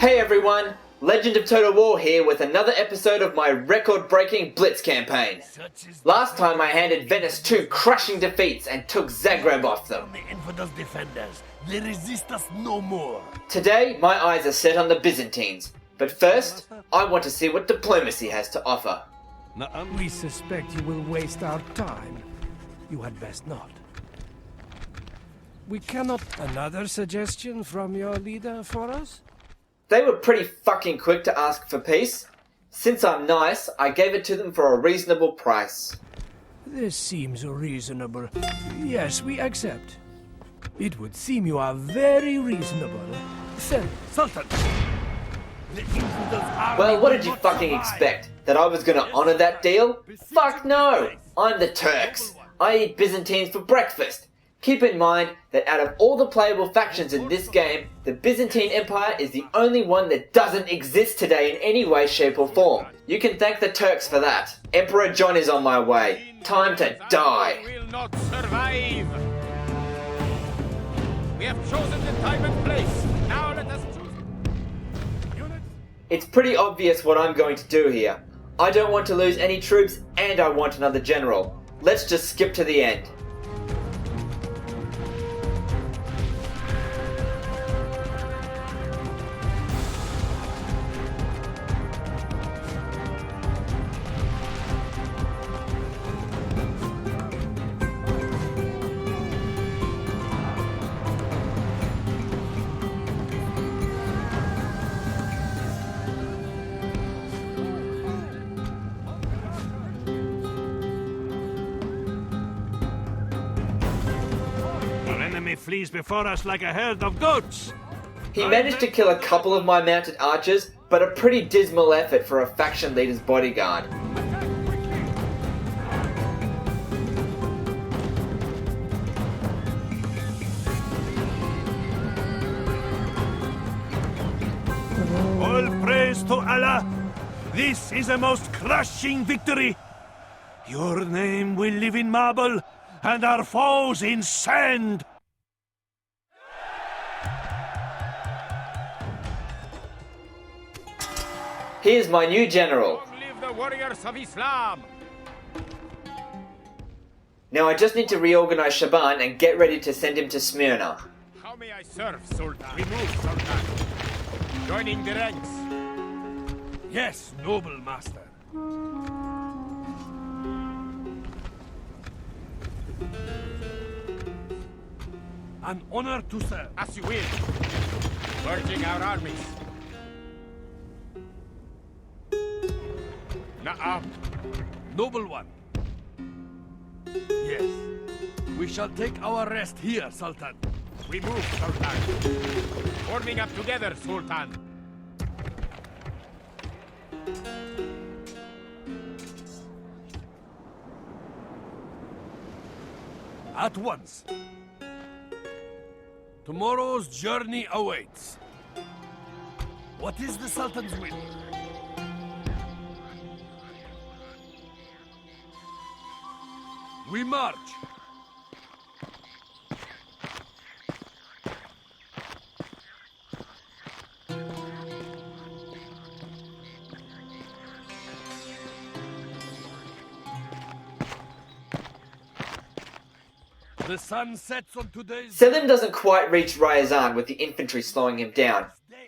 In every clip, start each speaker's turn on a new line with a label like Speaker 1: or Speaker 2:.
Speaker 1: Hey everyone, Legend of Total War here with another episode of my record-breaking Blitz campaign. Last time I handed Venice 2 crushing defeats and took Zagreb off them.
Speaker 2: The Infidels defenders, they resist us no more.
Speaker 1: Today, my eyes are set on the Byzantines, but first, I want to see what diplomacy has to offer.
Speaker 3: We suspect you will waste our time. You had best not. We cannot... Another suggestion from your leader for us?
Speaker 1: They were pretty fucking quick to ask for peace. Since I'm nice, I gave it to them for a reasonable price.
Speaker 3: This seems reasonable. Yes, we accept. It would seem you are very reasonable. Then,
Speaker 2: Sultan! The Infidels are...
Speaker 1: Well, what did you fucking expect? That I was gonna honor that deal? Fuck no! I'm the Turks. I eat Byzantines for breakfast. Keep in mind that out of all the playable factions in this game, the Byzantine Empire is the only one that doesn't exist today in any way, shape or form. You can thank the Turks for that. Emperor John is on my way. Time to die.
Speaker 4: Will not survive. We have chosen the time and place. Now let us choose. Units.
Speaker 1: It's pretty obvious what I'm going to do here. I don't want to lose any troops and I want another general. Let's just skip to the end.
Speaker 2: flees before us like a herd of goats.
Speaker 1: He managed to kill a couple of my mounted archers, but a pretty dismal effort for a faction leader's bodyguard.
Speaker 2: All praise to Allah. This is a most crushing victory. Your name will live in marble, and our foes in sand.
Speaker 1: Here's my new general.
Speaker 4: Long live the warriors of Islam.
Speaker 1: Now I just need to reorganize Shaban and get ready to send him to Smyrna.
Speaker 4: How may I serve, Sultan? Remove, Sultan. Joining the ranks.
Speaker 2: Yes, noble master. An honor to serve.
Speaker 4: As you will. Merging our armies. Na'am.
Speaker 2: Noble one. Yes. We shall take our rest here, Sultan.
Speaker 4: Remove, Sultan. Forming up together, Sultan.
Speaker 2: At once. Tomorrow's journey awaits. What is the Sultan's will? We march. The sun sets on today's...
Speaker 1: Selim doesn't quite reach Ryazan with the infantry slowing him down.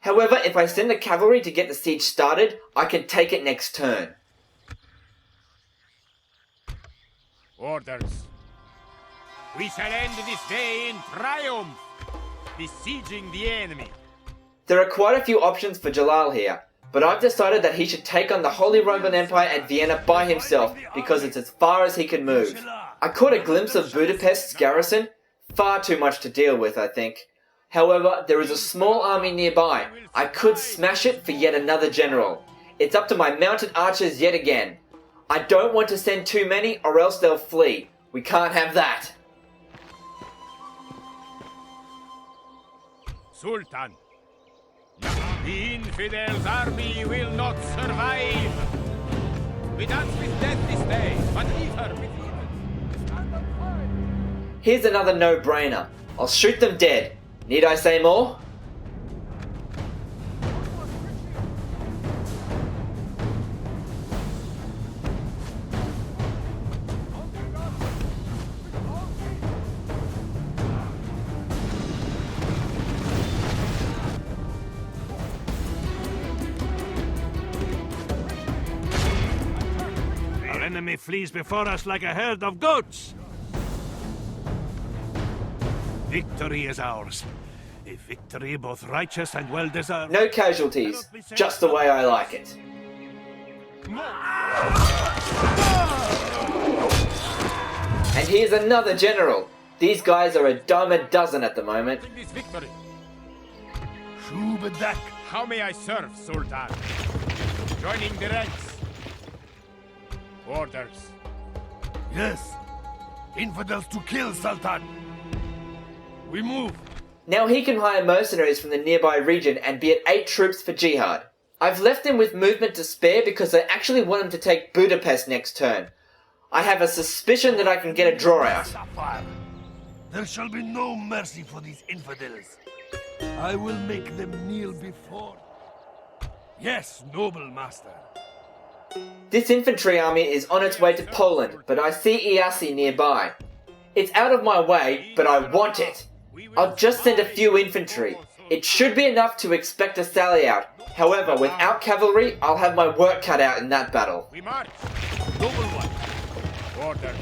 Speaker 1: However, if I send the cavalry to get the siege started, I can take it next turn.
Speaker 4: Orders. We shall end this day in triumph, besieging the enemy.
Speaker 1: There are quite a few options for Jalal here, but I've decided that he should take on the Holy Roman Empire at Vienna by himself because it's as far as he can move. I caught a glimpse of Budapest's garrison, far too much to deal with, I think. However, there is a small army nearby. I could smash it for yet another general. It's up to my mounted archers yet again. I don't want to send too many or else they'll flee. We can't have that.
Speaker 4: Sultan. The Infidels' army will not survive. We dance with death this day, but leave her with evil.
Speaker 1: Here's another no-brainer. I'll shoot them dead. Need I say more?
Speaker 2: enemy flees before us like a herd of goats. Victory is ours. A victory both righteous and well-deserved.
Speaker 1: No casualties, just the way I like it. And here's another general. These guys are a dime a dozen at the moment.
Speaker 4: This victory.
Speaker 2: Shubadak.
Speaker 4: How may I serve, Sultan? Joining the ranks. Orders.
Speaker 2: Yes. Infidels to kill, Sultan. We move.
Speaker 1: Now he can hire mercenaries from the nearby region and be at 8 troops for jihad. I've left him with movement to spare because I actually want him to take Budapest next turn. I have a suspicion that I can get a draw out.
Speaker 2: Sapphire. There shall be no mercy for these infidels. I will make them kneel before. Yes, noble master.
Speaker 1: This infantry army is on its way to Poland, but I see Iasi nearby. It's out of my way, but I want it. I'll just send a few infantry. It should be enough to expect a sally out. However, without cavalry, I'll have my work cut out in that battle.
Speaker 4: We march. Noble one. Orders.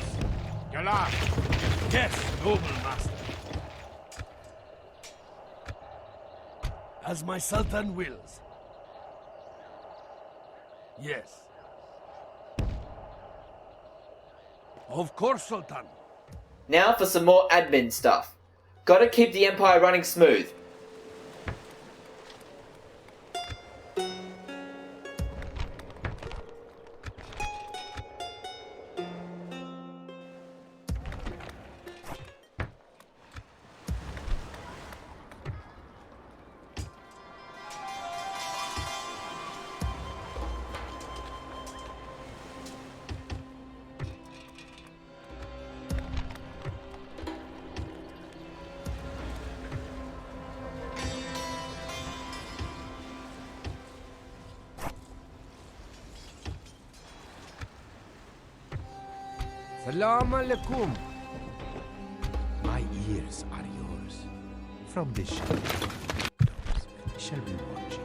Speaker 4: Galah.
Speaker 2: Yes, noble master. As my Sultan wills. Yes. Of course, Sultan.
Speaker 1: Now for some more admin stuff. Gotta keep the Empire running smooth.
Speaker 5: Salam alaikum. My ears are yours. From this shall be watching.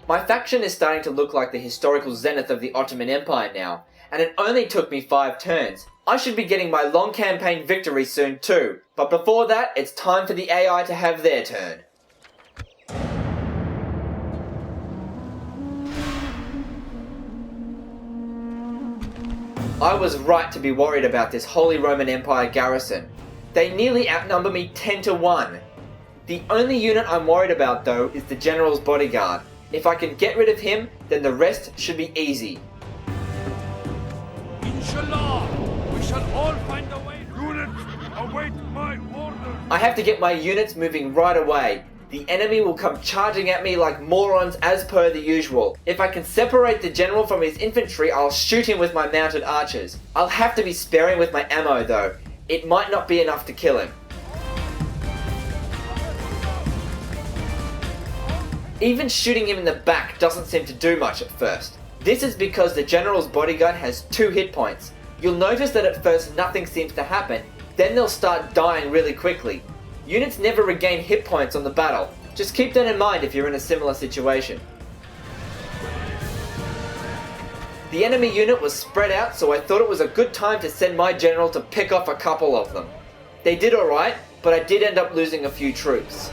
Speaker 5: My faction is starting to look like the historical zenith of the Ottoman Empire now, and it only took me 5 turns. I should be getting my long campaign victory soon too, but before that, it's time for the AI to have their turn. I was right to be worried about this Holy Roman Empire garrison. They nearly outnumber me 10 to 1. The only unit I'm worried about though is the General's bodyguard. If I can get rid of him, then the rest should be easy.
Speaker 2: Inshallah, we shall all find a way. Units, await my orders.
Speaker 1: I have to get my units moving right away. The enemy will come charging at me like morons as per the usual. If I can separate the general from his infantry, I'll shoot him with my mounted archers. I'll have to be sparing with my ammo though. It might not be enough to kill him. Even shooting him in the back doesn't seem to do much at first. This is because the general's bodyguard has 2 hit points. You'll notice that at first nothing seems to happen, then they'll start dying really quickly. Units never regain hit points on the battle. Just keep that in mind if you're in a similar situation. The enemy unit was spread out, so I thought it was a good time to send my general to pick off a couple of them. They did alright, but I did end up losing a few troops.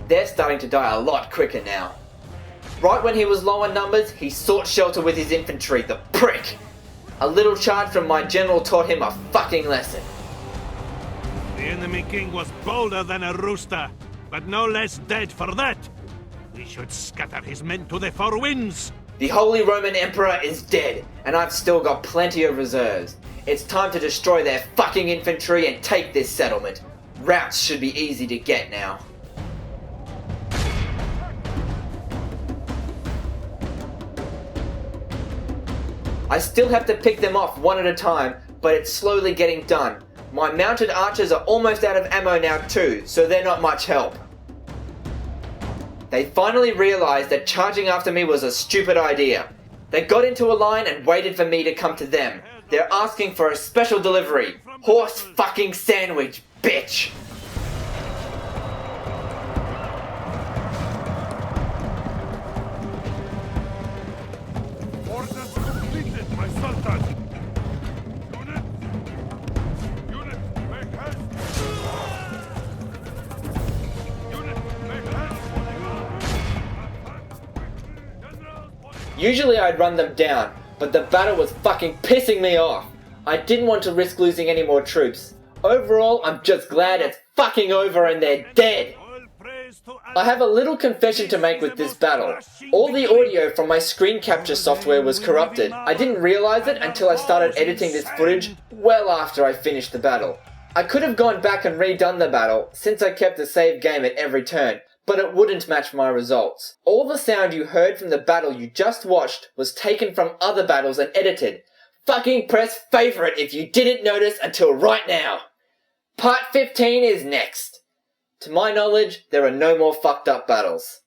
Speaker 1: They're starting to die a lot quicker now. Right when he was low on numbers, he sought shelter with his infantry, the prick! A little charge from my general taught him a fucking lesson.
Speaker 2: The enemy king was bolder than a rooster, but no less dead for that. We should scatter his men to the four winds.
Speaker 1: The Holy Roman Emperor is dead, and I've still got plenty of reserves. It's time to destroy their fucking infantry and take this settlement. Routes should be easy to get now. I still have to pick them off one at a time, but it's slowly getting done. My mounted archers are almost out of ammo now too, so they're not much help. They finally realized that charging after me was a stupid idea. They got into a line and waited for me to come to them. They're asking for a special delivery. Horse fucking sandwich, bitch!
Speaker 2: Orders completed, my sultan. Unit, make haste. Unit, make haste.
Speaker 1: Usually I'd run them down, but the battle was fucking pissing me off. I didn't want to risk losing any more troops. Overall, I'm just glad it's fucking over and they're dead. I have a little confession to make with this battle. All the audio from my screen capture software was corrupted. I didn't realize it until I started editing this footage well after I finished the battle. I could have gone back and redone the battle, since I kept a save game at every turn, but it wouldn't match my results. All the sound you heard from the battle you just watched was taken from other battles and edited. Fucking press favorite if you didn't notice until right now. Part 15 is next. To my knowledge, there are no more fucked up battles.